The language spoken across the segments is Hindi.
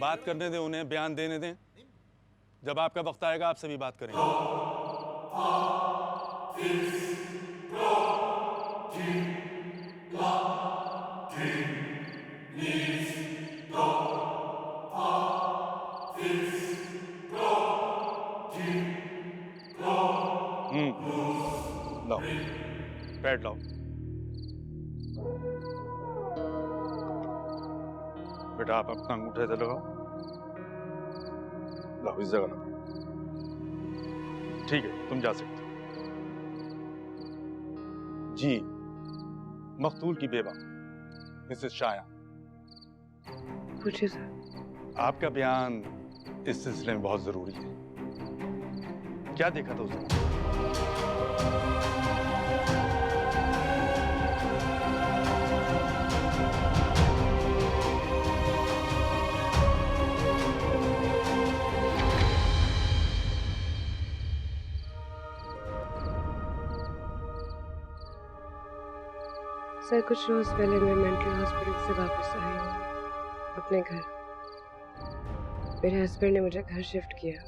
बात करने दें उन्हें, बयान देने दें। जब आपका वक्त आएगा आपसे भी बात करेंगे। लाओ पैड लाओ। बेटा आप अपना अंगूठा इधर लगाओ। लाओ इस जगह लगाओ। ठीक है, तुम जा सकते हो। जी, मकतूल की बेवा मिसेस शाया। पूछिए सर। आपका बयान इस सिलसिले में बहुत जरूरी है। क्या देखा था उसने? सर कुछ रोज पहले मैं मेंटल हॉस्पिटल से वापस आई हूँ अपने घर। मेरे हस्बैंड ने मुझे घर शिफ्ट किया।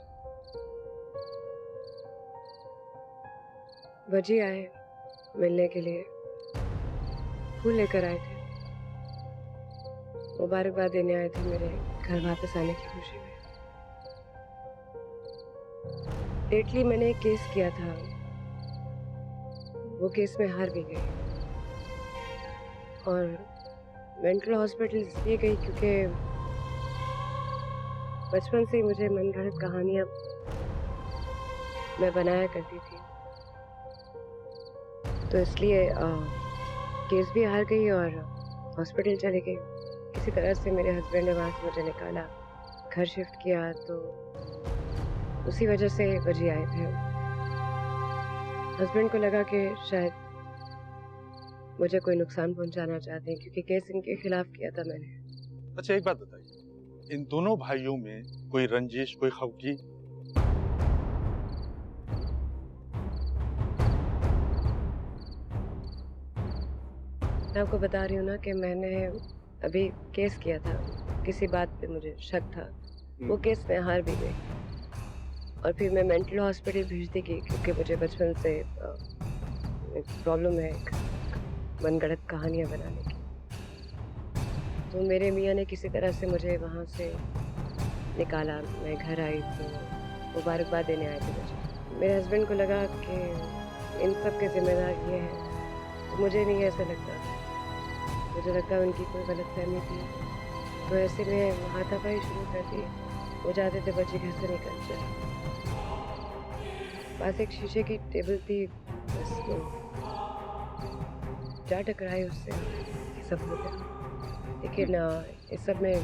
वजी आए मिलने के लिए, फूल लेकर आए थे, मुबारकबाद देने आए थे मेरे घर वापस आने की खुशी में। लेटली मैंने एक केस किया था, वो केस में हार भी गई और मेंटल हॉस्पिटल इसलिए गई क्योंकि बचपन से ही मुझे मनगढ़ंत कहानियां मैं बनाया करती थी, तो इसलिए केस भी हार गई और हॉस्पिटल चली गई। किसी तरह से मेरे हस्बैंड ने वहाँ से मुझे निकाला, घर शिफ्ट किया, तो उसी वजह से वजी आए थे। हस्बैंड को लगा कि शायद मुझे कोई नुकसान पहुंचाना चाहते हैं क्योंकि केस इनके खिलाफ किया था मैंने। अच्छा एक बात बताइए, इन दोनों भाइयों में कोई रंजिश, कोई खौफी? मैं आपको बता रही हूँ ना कि मैंने अभी केस किया था, किसी बात पे मुझे शक था, वो केस में हार भी गई और फिर मैं मेंटल हॉस्पिटल भेज दी गई क्योंकि मुझे बचपन से प्रॉब्लम है मनगढ़ंत कहानियाँ बनाने की। तो मेरे मियाँ ने किसी तरह से मुझे वहाँ से निकाला। मैं घर आई तो मुबारकबाद देने आए थे मुझे। मेरे हस्बैंड को लगा कि इन सब के जिम्मेदार ये हैं, तो मुझे नहीं ऐसा लगता। मुझे लगता उनकी कोई गलतफहमी थी, तो ऐसे में हाथापाई शुरू कर दी। वो चाहते थे बच्चे घर से निकल जाए। पास एक शीशे की टेबल थी, बस तो जा टकराए उससे, सब हो गया। लेकिन इस सब में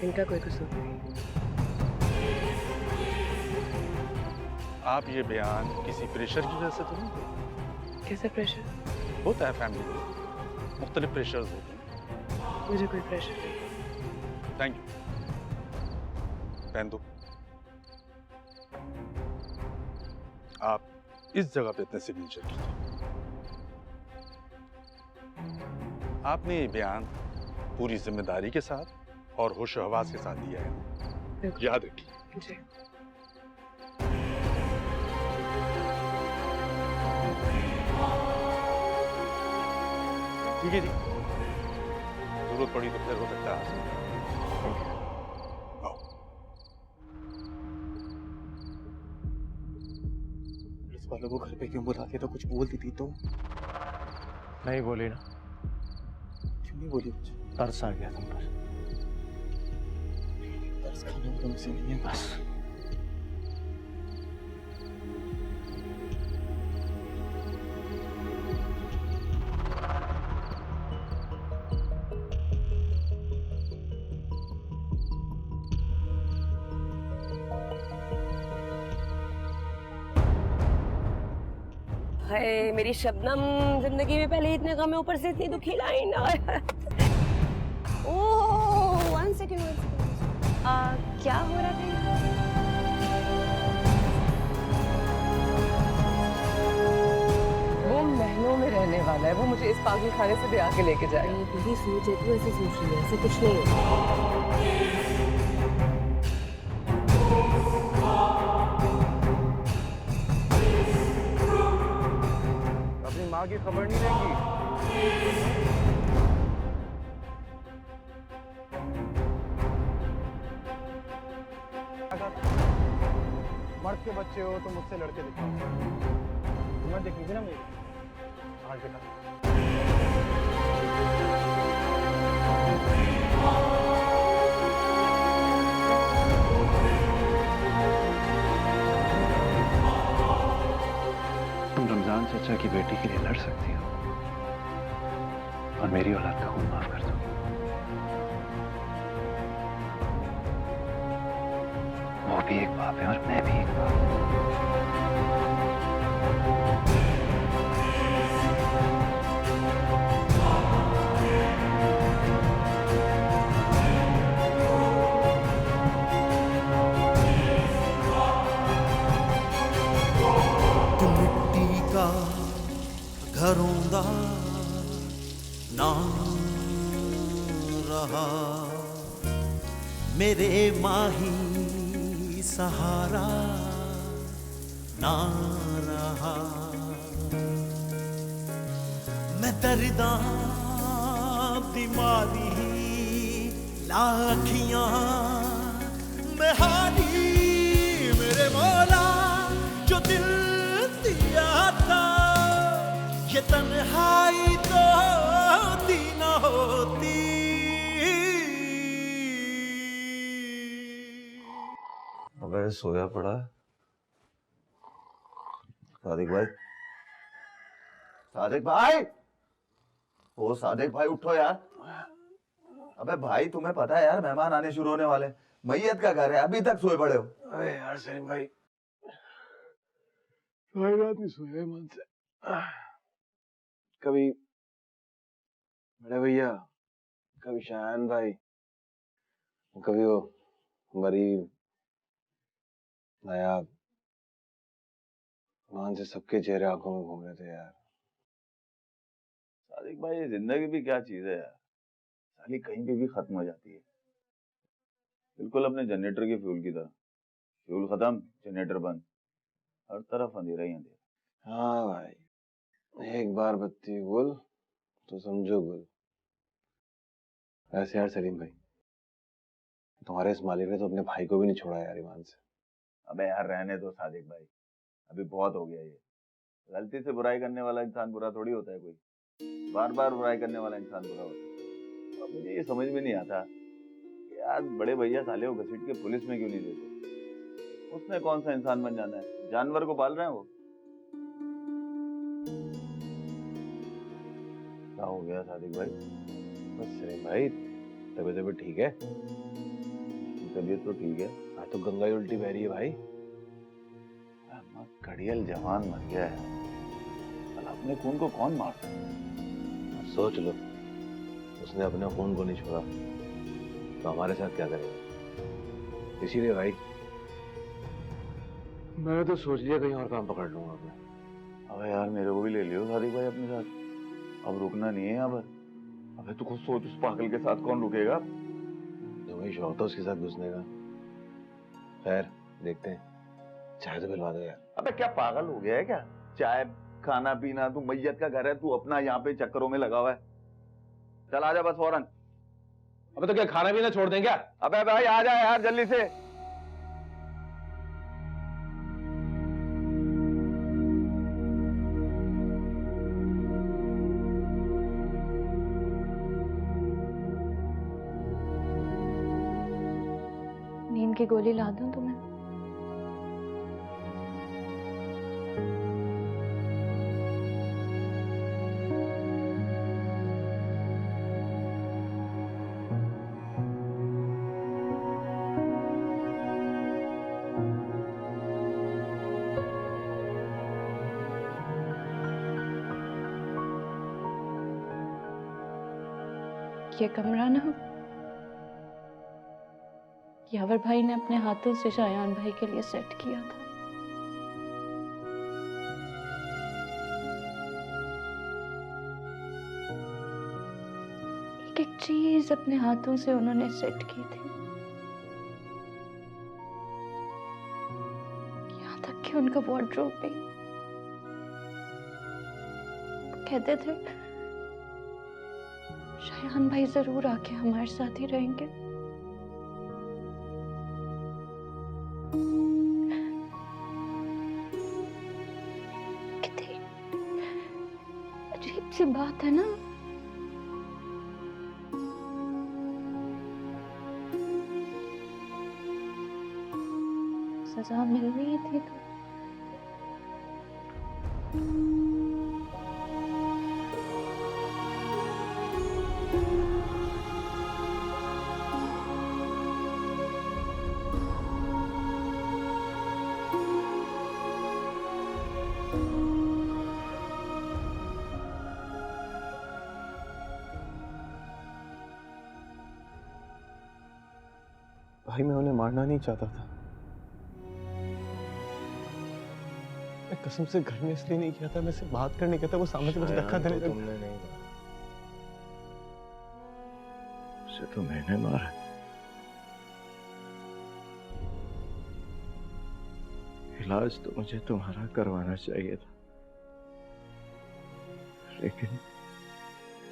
इनका कोई कसूर नहीं। आप ये बयान किसी प्रेशर की वजह से तो नहीं? कैसा प्रेशर? होता है फैमिली में, मुख्तलिफ प्रेशर्स होते हैं। मुझे कोई प्रेशर नहीं। Thank you. पहन दो। आप इस जगह पे अपने सिग्नेचर कीजिए। आपने ये बयान पूरी जिम्मेदारी के साथ और होशो हवास के साथ दिया है, याद रखिए। जी। ठीक है जी, जरूरत पड़ी तो फिर हो सकता है। पुलिस वालों को घर पे क्यों बुला के? तो कुछ बोलती थी तो नहीं बोली ना। क्यों नहीं बोली? मुझे तरस आ गया तुम पर। तरस खाना तुमसे नहीं है बस। हाय मेरी शबनम, जिंदगी में पहले इतने गम है, ऊपर से इतनी दुखी लाइन। ओह वन सेकंड क्या हो रहा था? वो महलों में रहने वाली वाला है, वो मुझे इस पागल खाने से भी आके लेके जाएगा। ये तेरी सोच है, तू ऐसे सोच रही है, ऐसे कुछ नहीं है। अपनी माँ की खबर नहीं लेंगी। मर्द के बच्चे हो तो मुझसे लड़के दिखाओ। तुम्हें देखेंगे ना मेरी आज दिखा। तुम रमजान चाचा की बेटी के लिए लड़ सकती हो और मेरी औलाद का खून माफ कर दो। वो भी एक बाप है और मैं भी एक बाप हूं। तू मिट्टी का घरों दा ना रहा, मेरे माही सहारा ना रहा। मैं दर्दा दिमागी लाखियां मैं हारी, मेरे मौला जो दिल दिया था, ये तन्हाई तो होती न होती। अबे सोया पड़ा है। सादिक भाई, सादिक भाई, ओ सादिक भाई उठो यार। अबे भाई तुम्हें पता है यार मेहमान आने शुरू होने वाले, मैयत का घर है, अभी तक सोए पड़े हो। अरे यार सलीम भाई, सारी रात नहीं सोया मन से। कभी बड़े भैया, कभी शान भाई, कभी वो मरीब नायाब, मान से सबके चेहरे आंखों में घूम रहे थे यार। सादिक भाई ये जिंदगी भी क्या चीज है यार, साली कहीं पे भी खत्म हो जाती है, बिल्कुल अपने जनरेटर के फ्यूल की तरह। फ्यूल खत्म, जनरेटर बंद, हर तरफ अंधेरा ही अंधेरा। हाँ भाई, एक बार बत्ती गुल तो समझो गुल। ऐसे यार सलीम भाई, तुम्हारे इस मालिक ने तो अपने भाई को भी नहीं छोड़ा यार ईमान से। अबे यार रहने दो सादिक भाई, अभी बहुत हो गया ये। गलती से बुराई करने वाला इंसान बुरा थोड़ी होता है, कोई बार बार बुराई करने वाला इंसान बुरा होता है। अब मुझे ये समझ में नहीं आता कि यार बड़े भैया साले को घसीट के पुलिस में क्यों नहीं देते। उसने कौन सा इंसान बन जाना है, जानवर को पाल रहे हैं वो। क्या हो गया सादिक भाई? बस सलीम भाई, तबीयत ठीक है? तबीयत तो ठीक है। हाँ तो गंगा ही उल्टी बह रही है भाई। घड़ियल जवान मर गया है, अपने खून को कौन मारता है? सोच लो, उसने अपने खून को नहीं छोड़ा तो हमारे साथ क्या करेगा। इसीलिए भाई मैंने तो सोच लिया कहीं और काम पकड़ लूंगा अपने। अबे यार मेरे को भी ले लियो सादिक भाई अपने साथ, अब रुकना नहीं है यहाँ पर। अबे तू खुद सोच, उस पागल के साथ कौन रुकेगा? जो वही शौक था उसके साथ घुसने का। खैर देखते हैं, चाय तो पिलवा दो यार। अबे क्या पागल हो गया है क्या? चाय खाना पीना, तू मैयत का घर है, तू अपना यहाँ पे चक्करों में लगा हुआ है। चल आजा बस फौरन। अबे तो क्या खाना पीना छोड़ दें क्या? अबे भाई आ जा यार जल्दी से। नींद की गोली ला दूं तुम्हें? ये कमरा ना यावर भाई ने अपने हाथों से शायान भाई के लिए सेट किया था। एक एक चीज अपने हाथों से उन्होंने सेट की थी, यहाँ तक कि उनका वार्डरोब भी। वो कहते थे शायान भाई जरूर आके हमारे साथ ही रहेंगे। कितनी अजीब सी बात है ना। सजा मिल रही थी तो भाई मैं उन्हें मारना नहीं चाहता था। मैं कसम से घर में इसलिए नहीं किया था, मैं सिर्फ बात करने गया था, वो सामने से मुझे धक्का देने लगा। तुमने नहीं मारा, उसे तो मैंने मारा। इलाज तो मुझे तुम्हारा करवाना चाहिए था, लेकिन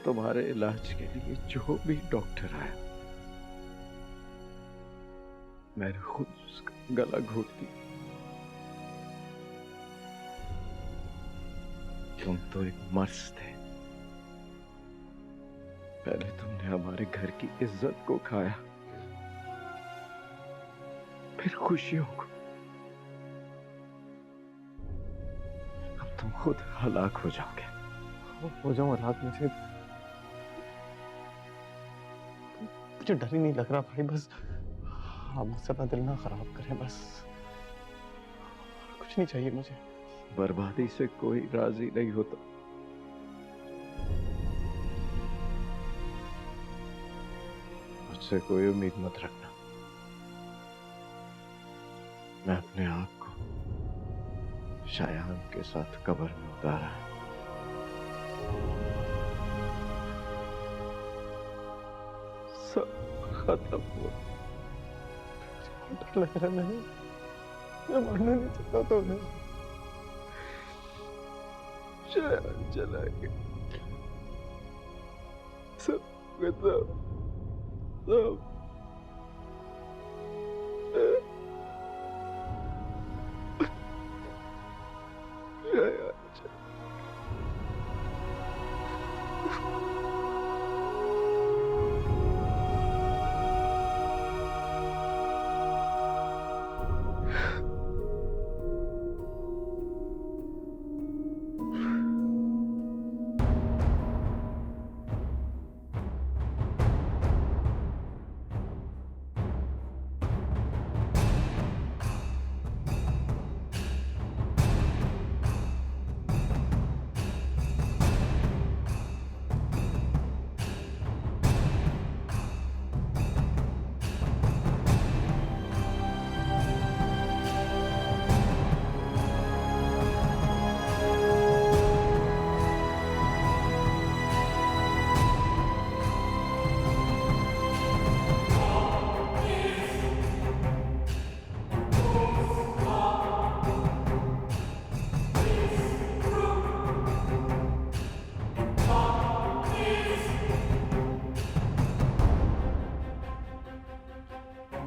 तुम्हारे इलाज के लिए जो भी डॉक्टर आया मैंने खुद उसका गला घोट दिया। तुम तो एक मर्ज थे। पहले तुमने हमारे घर की इज्जत को खाया, फिर खुशियों को। अब तुम खुद हलाक हो जाओगे। हो जाऊं हलाक? मुझे डर ही नहीं लग रहा भाई। बस आप मुझसे अपना दिल ना खराब करें, बस कुछ नहीं चाहिए मुझे। बर्बादी से कोई राजी नहीं होता। मुझसे कोई उम्मीद मत रखना। मैं अपने आप को शायान के साथ कब्र में उतारा है। सब खत्म हुआ। डर लग रहा है, मैं मरना नहीं चाहता तो नहीं। शायान चला गया, सब खत्म, सब। शायान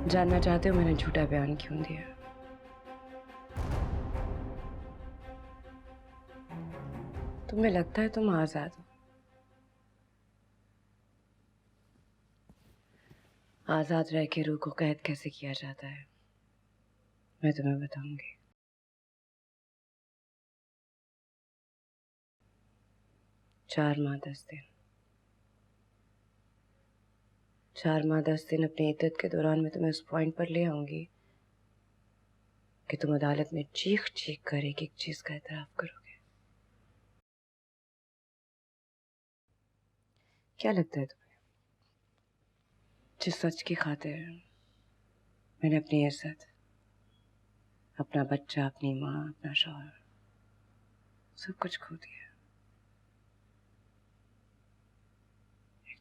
जानना चाहते हो मैंने झूठा बयान क्यों दिया? तुम्हें लगता है तुम आजाद हो। आजाद रह के रूह को कैद कैसे किया जाता है मैं तुम्हें बताऊंगी। 4 माह 10 दिन, 4 माह 10 दिन अपनी इद्दत के दौरान मैं तुम्हें उस पॉइंट पर ले आऊंगी कि तुम अदालत में चीख चीख कर एक एक चीज का एतराफ करोगे। क्या लगता है तुम्हें जिस सच की खातिर मैंने अपनी इज्जत, अपना बच्चा, अपनी माँ, अपना शौहर, सब कुछ खो दिया,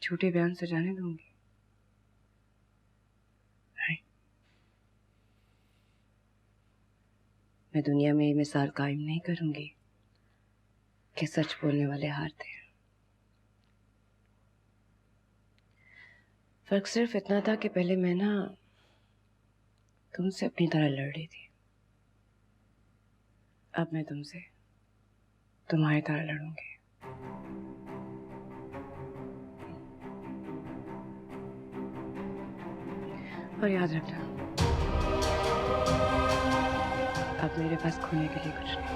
झूठे बयान से जाने दूंगी? नहीं। मैं दुनिया में ये मिसाल कायम नहीं करूंगी कि सच बोलने वाले हारते हैं। फर्क सिर्फ इतना था कि पहले मैं ना तुमसे अपनी तरह लड़ रही थी, अब मैं तुमसे तुम्हारी तरह लड़ूंगी। और याद रखना, अब मेरे पास खोने के लिए कुछ नहीं।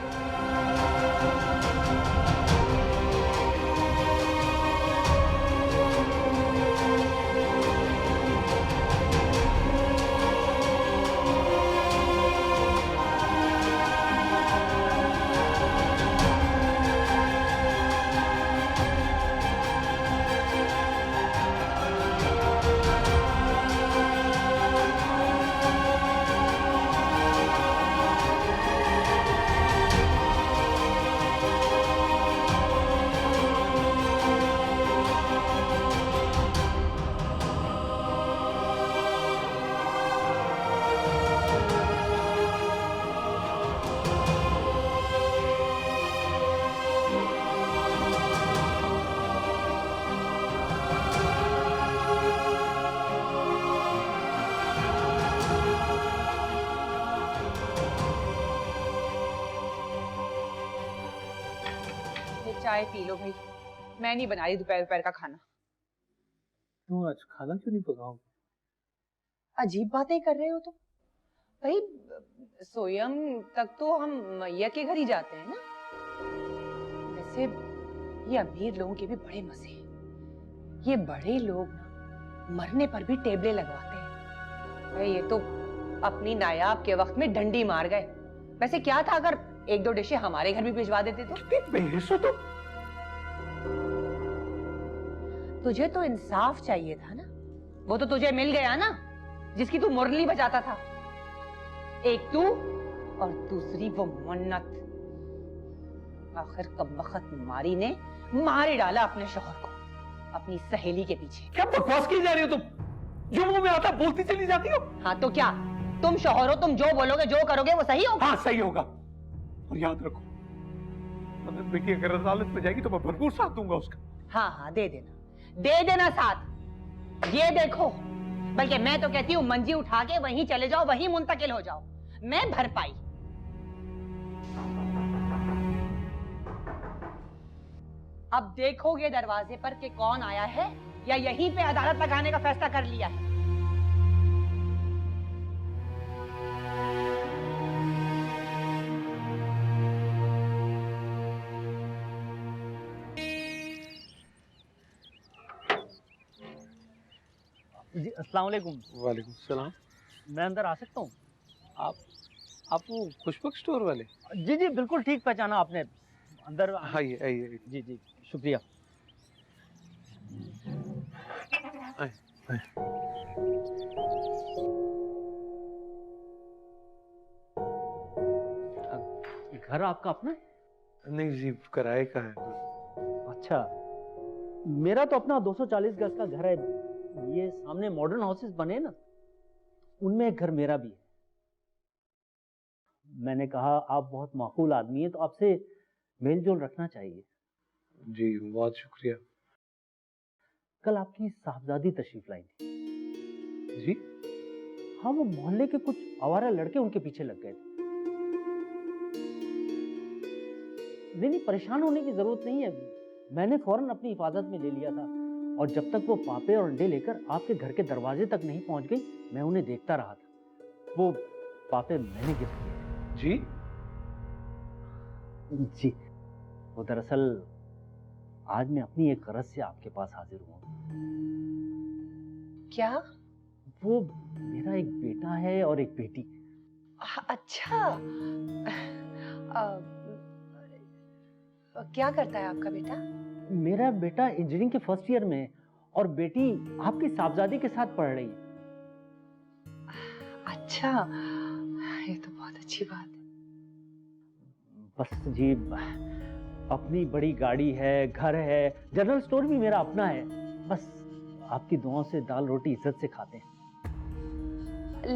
चाय पी लो भाई, मैं नहीं बना रही दोपहर का खाना। क्यों आज खाना क्यों नहीं पकाओ? अजीब बातें कर रहे हो तुम। भाई सोयम तक तो हम मैया के घर ही जाते हैं ना। वैसे ये अमीर लोगों के भी बड़े मजे हैं। ये बड़े लोग ना मरने पर भी टेबलें लगवाते हैं। भाई ये तो अपनी नायाब के वक्त में डंडी मार गए। वैसे क्या था अगर एक दो डिशें हमारे घर भी भिजवा देते तो? तुझे तो इंसाफ चाहिए था ना, वो तो तुझे मिल गया ना, जिसकी तू मुरली बजाता था। एक तू और दूसरी वो मन्नत। आखिर कब वक्त मारी ने मार ही डाला अपने शौहर को अपनी सहेली के पीछे। क्या बकवास की जा रही हो तुम? जो मुंह में आता बोलती चली जाती हो। हाँ तो क्या, तुम शौहर हो, तुम जो बोलोगे जो करोगे वो सही होगा। हाँ सही होगा। और याद रखो, अगर बेटी अगर अदालत में जाएगी तो मैं भरपूर साथ दूंगा उसका। हाँ हाँ दे देना साथ। ये देखो, बल्कि मैं तो कहती हूँ मंजी उठा के वहीं चले जाओ, वहीं मुंतकिल हो जाओ। मैं भरपाई। अब देखोगे दरवाजे पर कि कौन आया है, या यहीं पे अदालत लगाने का फैसला कर लिया है। जी अस्सलाम वालेकुम। वालेकुम सलाम। मैं अंदर आ सकता हूँ? आप वो खुशबक स्टोर वाले? जी जी बिल्कुल ठीक पहचाना आपने। अंदर आइए आइए। जी जी शुक्रिया। घर आपका अपना? नहीं जी, किराए का है। अच्छा, मेरा तो अपना 240 गज का घर है। ये सामने मॉडर्न हाउसेस बने ना, उनमें एक घर मेरा भी है। मैंने कहा आप बहुत माकूल आदमी है तो आपसे मेल जोल रखना चाहिए। जी बहुत शुक्रिया। कल आपकी साहबजादी तशरीफ लाई थी। जी हाँ, वो मोहल्ले के कुछ आवारा लड़के उनके पीछे लग गए थे। नहीं, परेशान होने की जरूरत नहीं है। मैंने फौरन अपनी हिफाजत में ले लिया था, और जब तक वो पापे और अंडे लेकर आपके घर के दरवाजे तक नहीं पहुंच गई, मैं उन्हें देखता रहा था। वो पापे मैंने गिफ्ट किए थे। जी जी, वो दरअसल आज मैं अपनी एक गरज से आपके पास हाजिर हुआ। क्या? वो मेरा एक बेटा है और एक बेटी। अच्छा, क्या करता है आपका बेटा? मेरा बेटा इंजीनियरिंग के फर्स्ट ईयर में है और बेटी आपकी साहबजादी के साथ पढ़ रही है। अच्छा, ये तो बहुत अच्छी बात है। बस जी, अपनी बड़ी गाड़ी है, घर है, जनरल स्टोर भी मेरा अपना है। बस आपकी दुआओं से दाल रोटी इज्जत से खाते हैं।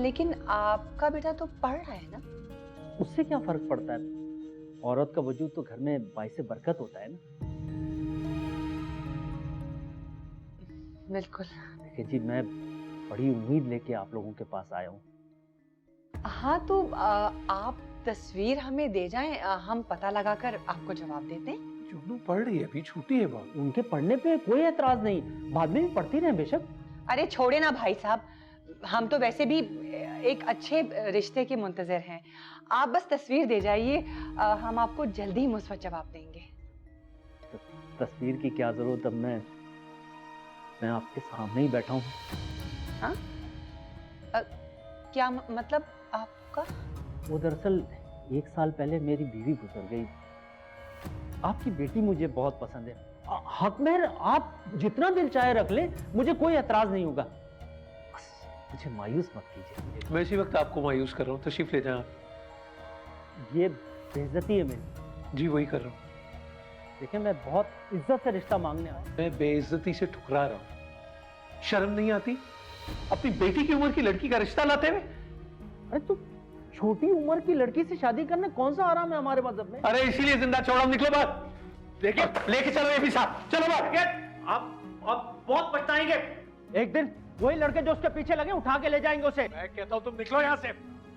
लेकिन आपका बेटा तो पढ़ रहा है ना? उससे क्या फर्क पड़ता है? औरत का वजूद तो घर में बाइसे बरकत होता है ना। बिल्कुल। देखिए जी, मैं बड़ी उम्मीद लेके आप लोगों के पास आया हूँ। हाँ तो आप तस्वीर हमें दे जाएं, हम पता लगाकर आपको जवाब देते हैं। जुगनू पढ़ रही है, अभी छूटी है बहुत। उनके पढ़ने पे कोई एतराज नहीं, बाद में भी पढ़ती रहे बेशक। अरे छोड़े ना भाई साहब, हम तो वैसे भी एक अच्छे रिश्ते के मुंतजर हैं। आप बस तस्वीर दे जाइए, हम आपको जल्दी ही मुस्बत जवाब देंगे। तस्वीर की क्या जरूरत, अब मैं आपके सामने ही बैठा हूँ। हाँ? क्या मतलब आपका? वो दरअसल 1 साल पहले मेरी बीवी गुजर गई। आपकी बेटी मुझे बहुत पसंद है। हक महर आप जितना दिल चाहे रख ले, मुझे कोई एतराज नहीं होगा। बस मुझे मायूस मत कीजिए। मैं इसी वक्त आपको मायूस कर रहा हूँ, तशरीफ ले जाएं आप। ये बेइज्जती है मेरी। जी वही कर रहा हूँ। देखिए, मैं बहुत इज्जत से रिश्ता मांगने आया। मैं बेइज्जती से ठुकरा रहा हूँ। शर्म नहीं आती अपनी बेटी की उम्र की लड़की का रिश्ता लाते हुए? अरे तो छोटी उम्र की लड़की से शादी करना कौन सा आराम है हमारे मजहब में? अरे इसीलिए जिंदा छोड़ा, निकलो बाहर। देखिए लेके चलो ये भी साथ, चलो बाहर। आप बहुत पछताएंगे। एक दिन वही लड़के जो उसके पीछे लगे उठा के ले जाएंगे उसे। मैं कहता हूँ तुम निकलो यहाँ से,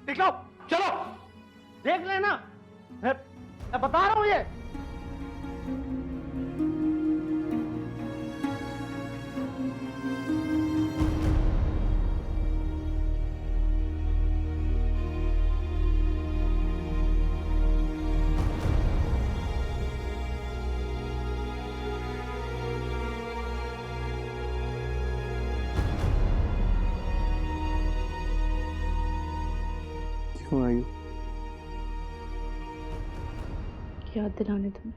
निकलो, चलो। देख लेना, मैं बता रहा हूँ ये। क्यों आई? याद दिलाने तुम्हें,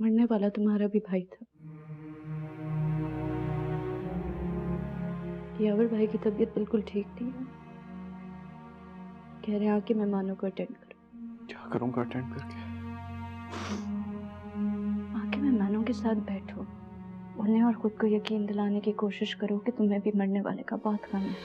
मरने वाला तुम्हारा भी भाई था। यावर भाई की तबीयत बिल्कुल ठीक नहीं है। कह रहे हैं कि मेहमानों को अटेंड करो। क्या करूंगा अटेंड करके? आके मेहमानों के साथ बैठो, उन्हें और खुद को यकीन दिलाने की कोशिश करो कि तुम्हें भी मरने वाले का बहुत गम है।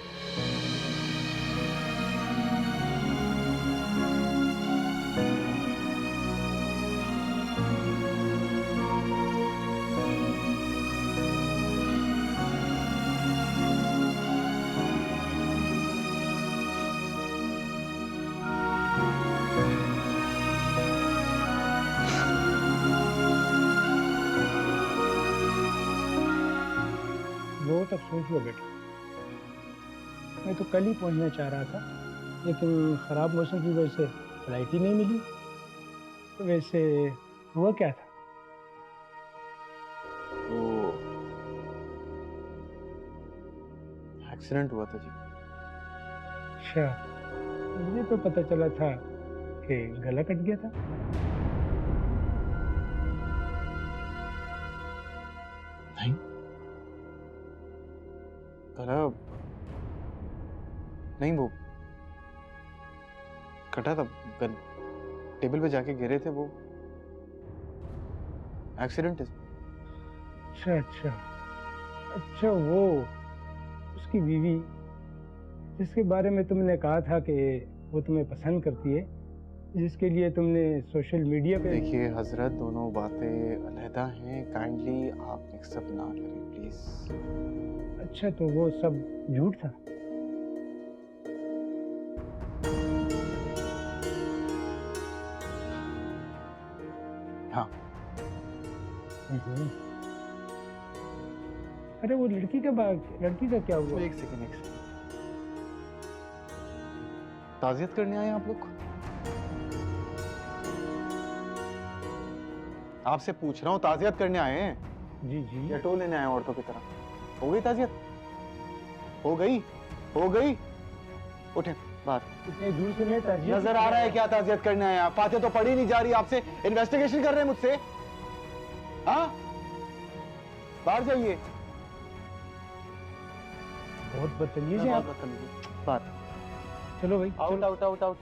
बहुत अफसोस हुआ बेटा। मैं तो कल ही पहुंचना चाह रहा था, लेकिन ख़राब मौसम की वजह से फ्लाइट ही नहीं मिली। तो वैसे हुआ क्या था? वो एक्सीडेंट हुआ था जी। अच्छा, मुझे तो पता चला था कि गला कट गया था। नहीं, गला नहीं, वो कटा था। टेबल पे जाके गिरे थे, वो एक्सीडेंट है। अच्छा अच्छा अच्छा, वो उसकी बीवी जिसके बारे में तुमने कहा था कि वो तुम्हें पसंद करती है, जिसके लिए तुमने सोशल मीडिया पे। देखिए हजरत, दोनों बातें अलहदा हैं। काइंडली आप मिक्सअप ना करें प्लीज। अच्छा, तो वो सब झूठ था? हाँ। अरे वो लड़की का क्या हुआ? एक सेकंड। ताज़ियत करने आए आप लोग? आपसे पूछ रहा हूँ, ताज़ियत करने आए हैं? जी जी। या टो लेने आए औरतों की तरह? हो गई ताज़ियत? हो गई? हो गई? उठे बाहर। इतने दूर से मैं ताज़ियत नजर आ रहा है क्या ताज़ियत करने आए आप? फातिहा तो पढ़ी नहीं जा रही, आपसे इन्वेस्टिगेशन कर रहे हैं मुझसे। हाँ, बाहर जाइए। बहुत बदतमीज है आप। बात। चलो भाई, आउट आउट आउट आउट।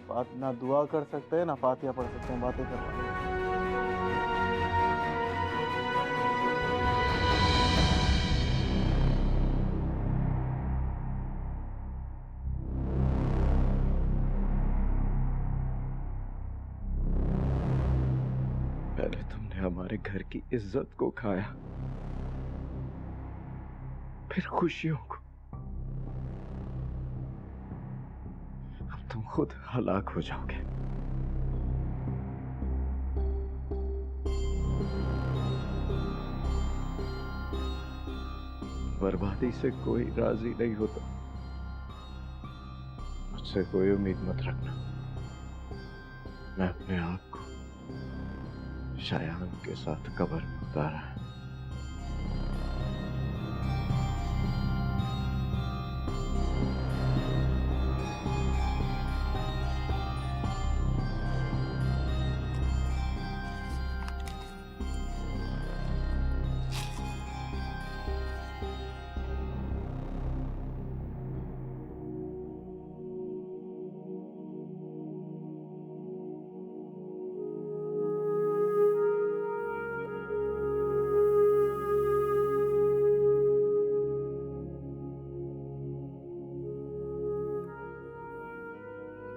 बात ना दुआ कर सकते हैं ना फातिहा पढ़ सकते हैं, बातें कर रहे हैं। पहले तुमने हमारे घर की इज्जत को खाया, फिर खुशियों को। अब तुम खुद हलाक हो जाओगे। बर्बादी से कोई राजी नहीं होता। मुझसे कोई उम्मीद मत रखना। मैं अपने आप को शायान के साथ कब्र में उतारा है।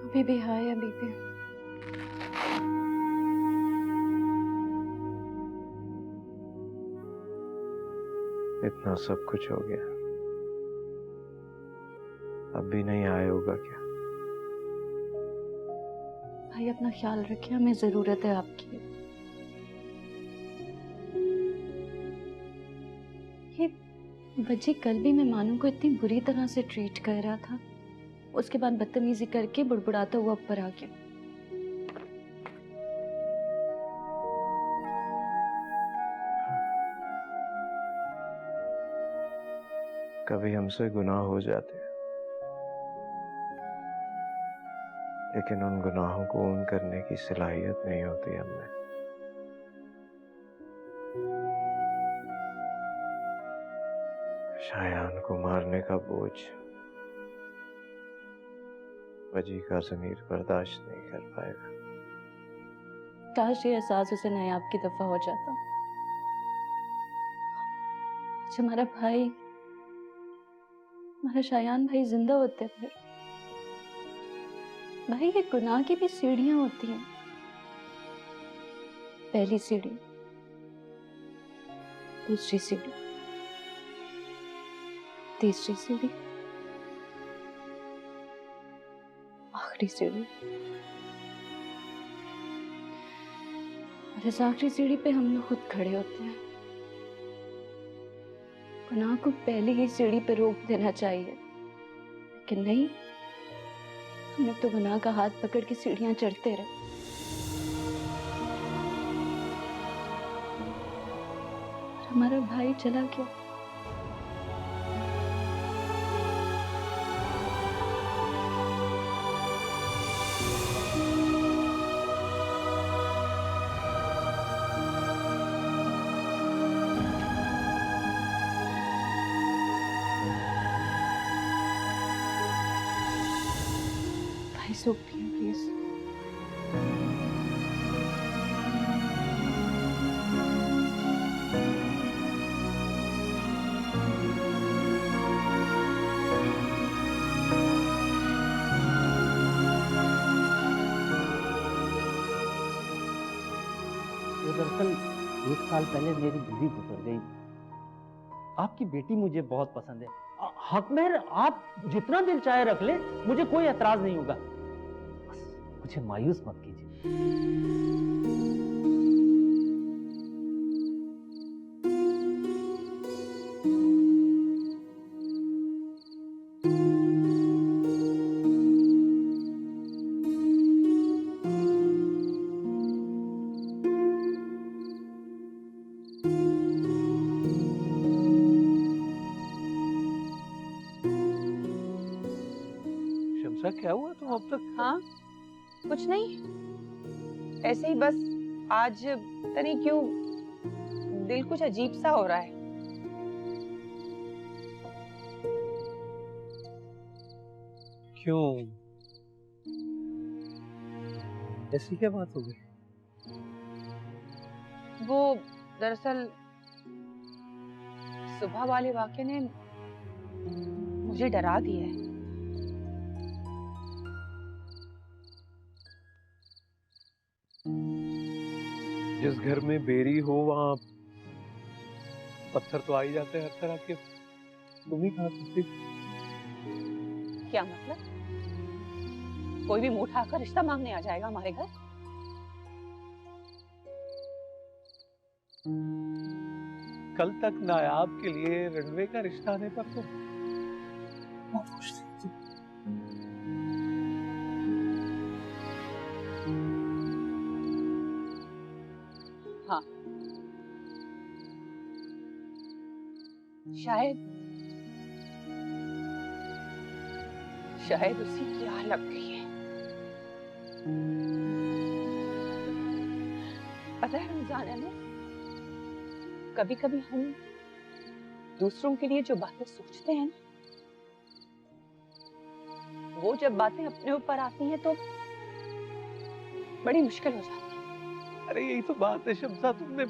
अभी भी हाय, अभी भी। इतना सब कुछ हो गया, अब भी नहीं आए होगा क्या? भाई अपना ख्याल रखिए, हमें जरूरत है आपकी। ये वजी कल भी मेहमानों को इतनी बुरी तरह से ट्रीट कर रहा था, उसके बाद बदतमीजी करके बुड़बुड़ाता हुआ ऊपर आ गया। कभी हमसे गुनाह हो जाते हैं, लेकिन उन गुनाहों को ओन करने की सलाहियत नहीं होती हमें। शायान को मारने का बोझ वजी का ज़मीर बर्दाश्त नहीं कर पाएगा। काश ये एहसास उसे नायाब की दफा हो जाता। आज हमारा भाई, हमारा शायान भाई जिंदा होते फिर। भाई ये गुनाह की भी सीढ़ियां होती हैं। पहली सीढ़ी, दूसरी सीढ़ी, तीसरी सीढ़ी, आखिरी सीढ़ी। और इस आखिरी सीढ़ी पे हम लोग खुद खड़े होते हैं। गुनाह को पहले ही सीढ़ी पे रोक देना चाहिए, लेकिन नहीं, हम लोग तो गुनाह का हाथ पकड़ के सीढ़ियां चढ़ते रहे। हमारा भाई चला गया। भाई सूप पिए प्लीज। दरअसल 1 साल पहले मेरी बीवी गुजर गई। आपकी बेटी मुझे बहुत पसंद है। हकमेर, आप जितना दिल चाहे रख ले, मुझे कोई एतराज नहीं होगा। बस मुझे मायूस मत कीजिए। शमसा, क्या हुआ तुम अब तक? हाँ, कुछ नहीं, ऐसे ही बस आज पता नहीं क्यों दिल कुछ अजीब सा हो रहा है। क्यों? ऐसी क्या बात हो गई? वो दरअसल सुबह वाले वाक़े ने मुझे डरा दिया है। जिस घर में बेरी हो वहां पत्थर तो आ ही जाते हैं हर तरह के। तुम ही कहा सकती। क्या मतलब? कोई भी मुंह उठाकर रिश्ता मांगने आ जाएगा हमारे घर? कल तक नायाब के लिए रणवे का रिश्ता आने पर तो बहुत खुश थी। हाँ, शायद उसी की आह लग गई है। पता है रमजान है ना, कभी कभी हम दूसरों के लिए जो बातें सोचते हैं ना, वो जब बातें अपने ऊपर आती हैं तो बड़ी मुश्किल हो जाती है। अरे यही तो बात है शम्सा, तुमने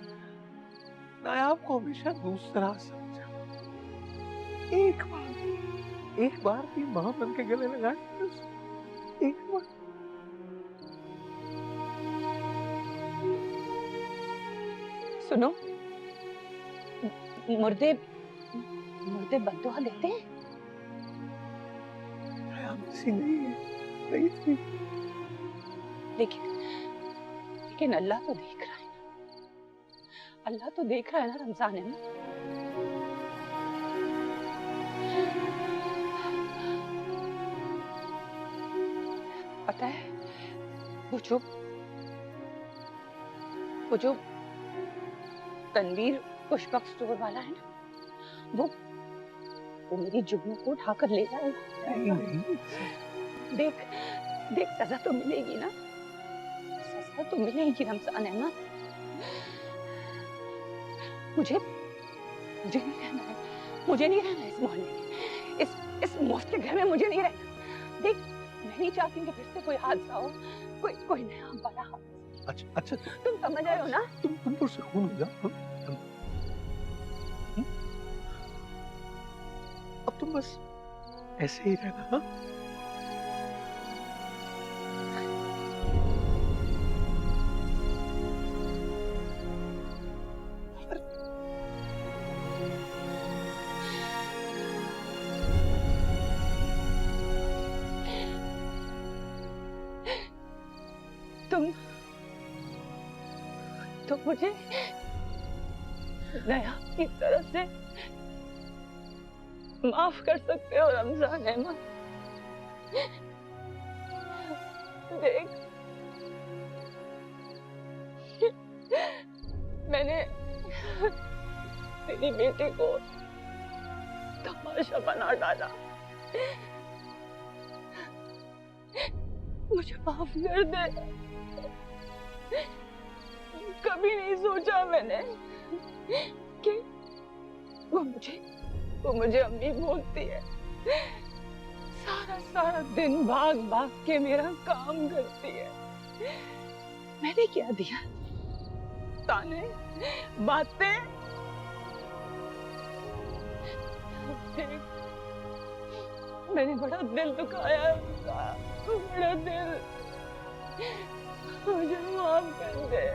नायाब को हमेशा दूसरा समझा। एक बार भी मां बन के गले लगा एक बार। सुनो, मुर्दे बद्दुआ देते हैं? नहीं थी। लेकिन अल्लाह तो देख रहा है ना, अल्लाह तो देख रहा है ना रमजान है ना। पता है वो जो तनवीर पुष्पक स्टोर वाला है ना, वो मेरी जुगनू को उठाकर ले जाएगा। देख सजा तो मिलेगी ना, सजा तो मिलेगी रमजान है ना। मुझे नहीं रहना है, मुझे नहीं रहना इस मोहल्ले में, इस मुफ्त के घर में मुझे नहीं रहना। देख, मैं नहीं चाहती कि फिर से कोई हादसा हो, कोई नया बड़ा हादसा। अच्छा तुम समझ आए हो ना? तुम तो सुकून हो जाओ। अब तुम बस ऐसे ही रहना। हाँ, तो मुझे नया की तरफ से माफ कर सकते हो रमजान अहमद। देख, मैंने तेरी बेटी को तमाशा बना डाला, मुझे माफ कर दे। कभी नहीं सोचा मैंने कि वो मुझे अम्मी बोलती है, सारा दिन भाग के मेरा काम करती है। मैंने क्या दिया? ताने, बातें। मैंने बड़ा दिल दुखाया उसका, बड़ा दिल। मुझे माफ कर दे।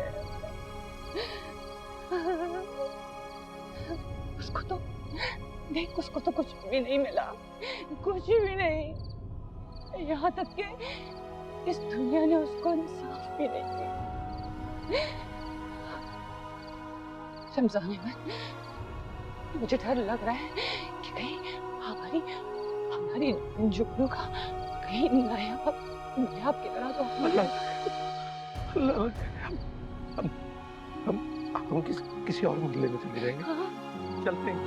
उसको तो कुछ भी नहीं मिला, कुछ भी नहीं। यहाँ तक कि इस दुनिया ने उसको इंसाफ भी नहीं दिया। रमजान अहमद, मुझे डर लग रहा है कि कहीं हमारी जुगनू का कहीं नायाब की तरह तो हम किसी और मोहल्ले में चले जाएंगे। चलते हैं।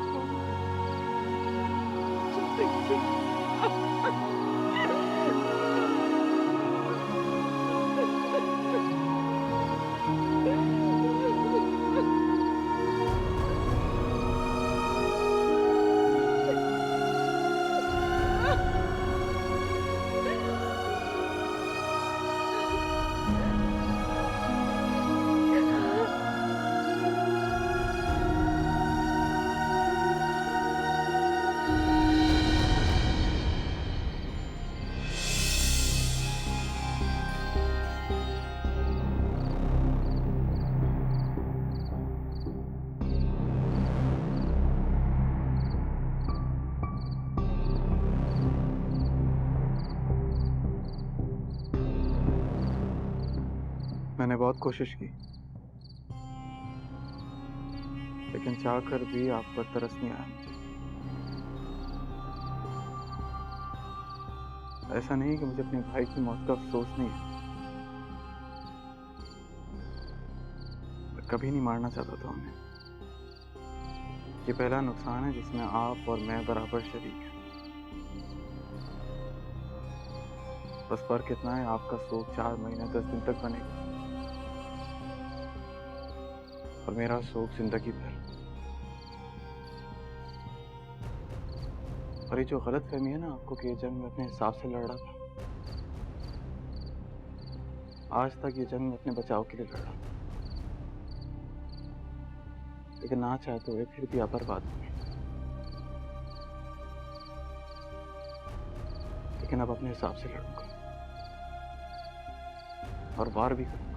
मैंने बहुत कोशिश की, लेकिन चाहकर भी आप पर तरस नहीं आया मुझे। ऐसा नहीं कि मुझे अपने भाई की मौत का अफसोस नहीं है, मैं कभी नहीं मारना चाहता था उन्हें। ये पहला नुकसान है जिसमें आप और मैं बराबर शरीक हैं। बस फर्क इतना है, आपका शोक 4 महीने 10 दिन तक बनेगा और मेरा शोक जिंदगी भर। और ये जो गलत फहमी है ना आपको कि ये जंग मैं अपने हिसाब से लड़ रहा था, आज तक ये जंग मैं अपने बचाव के लिए लड़ा, लेकिन ना चाहते हुए फिर भी आप बर्बाद हुए। लेकिन अब अपने हिसाब से लड़ूंगा और वार भी करूंगा।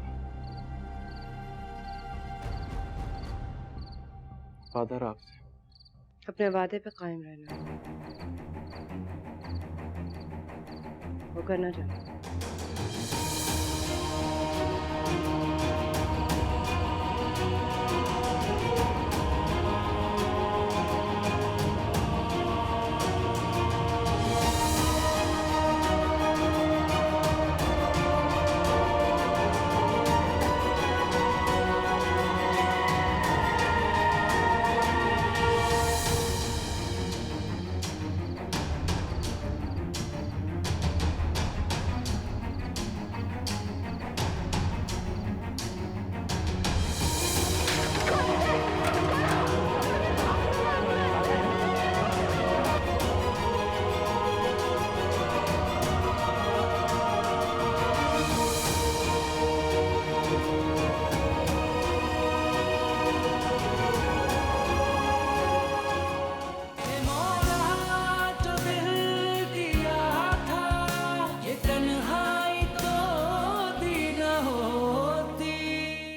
वादा है आपसे। अपने वादे पे कायम रहना, वो करना चाहिए।